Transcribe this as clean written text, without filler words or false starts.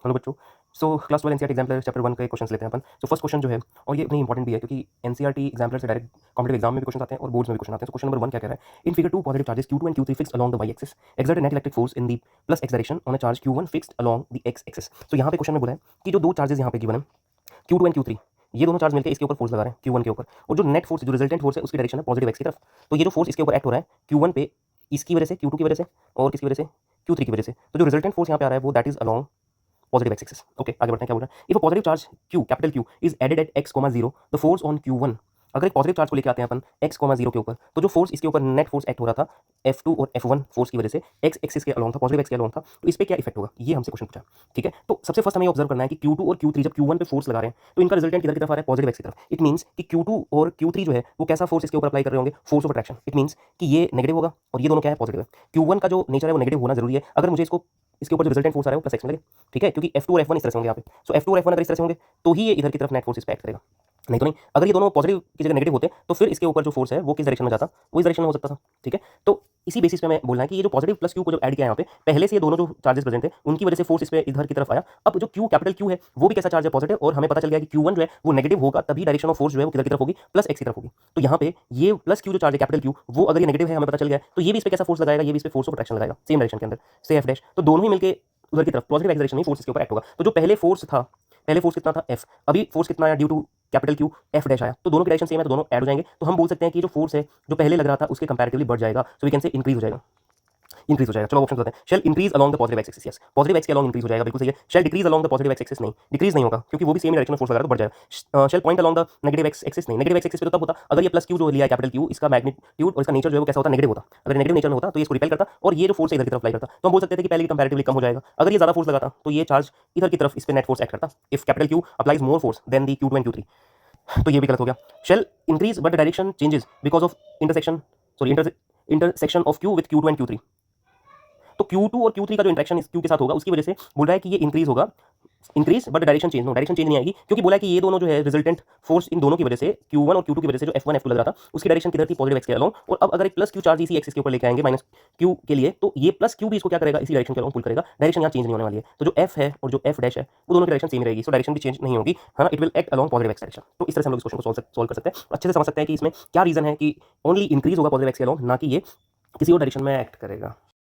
Hello बच्चों। So class 12 NCERT exemplar chapter 1 के questions लेते हैं अपन। तो फर्स्ट क्वेश्चन जो है, और ये इतनी इंपॉर्टेंट भी है क्योंकि एनसीईआरटी एग्जाम्पलर से डायरेक्ट कॉम्पिटिटिव एग्जाम में भी क्वेश्चन आते हैं और बोर्ड्स में भी क्वेश्चन आते हैं। तो क्वेश्चन नंबर 1 क्या कह रहा है, in figure 2 positive charges Q2 and Q3 fixed along the Y axis exert a net electric force in the plus X direction on a charge Q1 fixed along the X axis. तो यहाँ पे question में बोला है कि जो दो charges यहाँ पे गिवन है Q2 and Q3, ये दोनों चार्ज मिलकर इसके ऊपर फोर्स लगा रहे हैं Q1 के ऊपर, और जो नेट फोर्स, जो रिजल्टेंट फोर्स है, उसकी डायरेक्शन है पॉजिटिव एक्स की तरफ। तो ये जो फोर्स इसके ऊपर एक्ट हो रहा है Q1 पे, इसकी वजह से, Q2 की वजह से, और किसकी वजह से, Q3 की वजह से। तो जो रिजल्टेंट फोर्स यहाँ पे आ रहा है वो that is along positive X axis. Okay, आगे बढ़ते हैं। क्या बोल रहा है, if a positive charge Q, capital Q is added at x, 0, the force on Q1। अगर एक पॉजिटिव चार्ज को लेके आते हैं अपन x, 0 के ऊपर, तो जो फोर्स इसके ऊपर नेट फोर्स एक्ट हो रहा था F2 और F1 फोर्स की वजह से x एक्सिस के अलोंग था, पॉजिटिव एक्स के अलोंग था, तो इस पे क्या इफेक्ट होगा, ये हमसे क्वेश्चन पूछा। ठीक है, तो सबसे फर्स्ट हमें ऑब्जर्व करना है कि Q2 और Q3 जब Q1 पे फोर्स लगा रहे हैं तो इनका रिजल्टेंट किधर की तरफ आ रहा है, पॉजिटिव एक्स की तरफ। इट मींस कि Q2 और Q3 जो है वो कैसा फोर्स इसके ऊपर अप्लाई कर रहे होंगे, force of attraction. It means कि ये नेगेटिव होगा और ये दोनों क्या है, पॉजिटिव है। Q1 का जो नेचर है वो नेगेटिव होना जरूरी है अगर मुझे इसको, इसके ऊपर जो रिजल्टेंट फोर्स आ रहा है वो प्लस एक्स में लगे। ठीक है, क्योंकि F2 और F1 इस तरह से होंगे यहाँ पे। सो F2 और F1 अगर इस तरह से होंगे तो ही ये इधर की तरफ नेट फोर्स इस पे एक्ट करेगा, नहीं तो नहीं। अगर ये दोनों पॉजिटिव की जगह नेगेटिव होते तो फिर इसके ऊपर जो फोर्स है वो किस डायरेक्शन में जाता, वो इस डायरेक्शन में हो सकता था। ठीक है, तो इसी बेसिस पे मैं बोलना है कि ये जो पॉजिटिव प्लस Q को जब ऐड किया यहाँ पे, पहले से ये दोनों जो चार्जेस प्रेजेंट थे उनकी वजह से फोर्स इस पे इधर की तरफ आया। अब जो Q, कैपिटल Q है, वो भी कैसा चार्ज है, पॉजिटिव, और हमें पता चल गया कि Q1 जो है वो नेगेटिव होगा, तभी डायरेक्शन ऑफ फोर्स जो है वो किधर की तरफ होगी, प्लस एक्स की तरफ होगी। तो यहाँ पे ये प्लस Q जो चार्ज है, कैपिटल Q, वो अगर ये नेगेटिव है, हमें पता चल गया, तो ये भी इस पे कैसा फोर्स लगाएगा, ये भी इस पे फोर्स ऑफ अट्रैक्शन लगाएगा सेम डायरेक्शन के अंदर, से F डैश। तो दोनों ही मिलके उधर की तरफ पॉजिटिव एक्स डायरेक्शन में फोर्स इसके ऊपर एक्ट होगा। तो जो पहले फोर्स था, पहले फोर्स कितना था F, अभी फोर्स कितना आया due to capital Q, F dash आया। तो दोनों की डायरेक्शन सेम है, तो दोनों ऐड हो जाएंगे। तो हम बोल सकते हैं कि जो फोर्स है जो पहले लग रहा था उसके कंपैरेटिवली बढ़ जाएगा, so we can say increase हो जाएगा, इंक्रीज हो जाएगा। चलो ऑप्शन करते हैं। Shall increase along the positive X axis, yes, positive X के अलोंग इंक्रीज हो जाएगा, बिल्कुल सही है। Shall decrease along the positive X axis, नहीं, डिक्रीज नहीं होगा क्योंकि वो भी सेम डायरेक्शन में फोर्स लगा रहा है, तो बढ़ जाएगा। Shall point along the negative X axis, नहीं, नेगेटिव एक्स एक्सिस पे तो तब होता अगर ये प्लस Q जो लिया है कैपिटल Q, इसका मैग्नीट्यूड और इसका नेचर जो है वो कैसा होता, नेगेटिव होता। अगर नेगेटिव नेचर में होता तो ये इसको रिपेल करता और ये जो फोर्स है इधर की तरफ अप्लाई करता। तो हम बोल सकते थे कि पहले कंपैरेटिवली कम हो जाएगा। अगर ये ज्यादा फोर्स लगाता तो ये चार्ज इधर की तरफ इस पे नेट फोर्स एक्ट करता, if capital Q applies more force than the Q2 and Q3। तो ये भी गलत हो गया। Shall increase but direction changes because of intersection, sorry intersection of Q with Q2 and Q3। तो Q2 और Q3 का जो इंटरेक्शन इस Q के साथ होगा उसकी वजह से बोल रहा है कि ये इंक्रीज होगा, increase but direction change, no, direction change नहीं आएगी, क्योंकि बोला है कि ये दोनों जो है रिजल्टेंट फोर्स इन दोनों की वजह से, Q1 और Q2 की वजह से जो F1 F2 लग रहा था उसकी डायरेक्शन किधर थी, पॉजिटिव एक्स के अलोंग। और अब अगर एक प्लस Q चार्ज इसी एक्सिस के ऊपर लेके आएंगे माइनस Q के लिए, तो ये प्लस Q भी इसको क्या करेगा, इसी डायरेक्शन के अलोंग पुल करेगा, डायरेक्शन यहाँ चेंज नहीं होने वाली है। तो जो F है और जो F डैश है वो दोनों की डायरेक्शन सेम रहेगी, सो डायरेक्शन भी चेंज नहीं होगी, हाँ, it will act along positive x direction. तो इस तरह से हम लोग इस क्वेश्चन को सॉल्व कर सकते हैं, अच्छे से समझ सकते हैं कि इसमें क्या रीजन है कि ओनली इंक्रीज होगा पॉजिटिव एक्स के अलोंग, ना कि ये किसी और डायरेक्शन में एक्ट करेगा।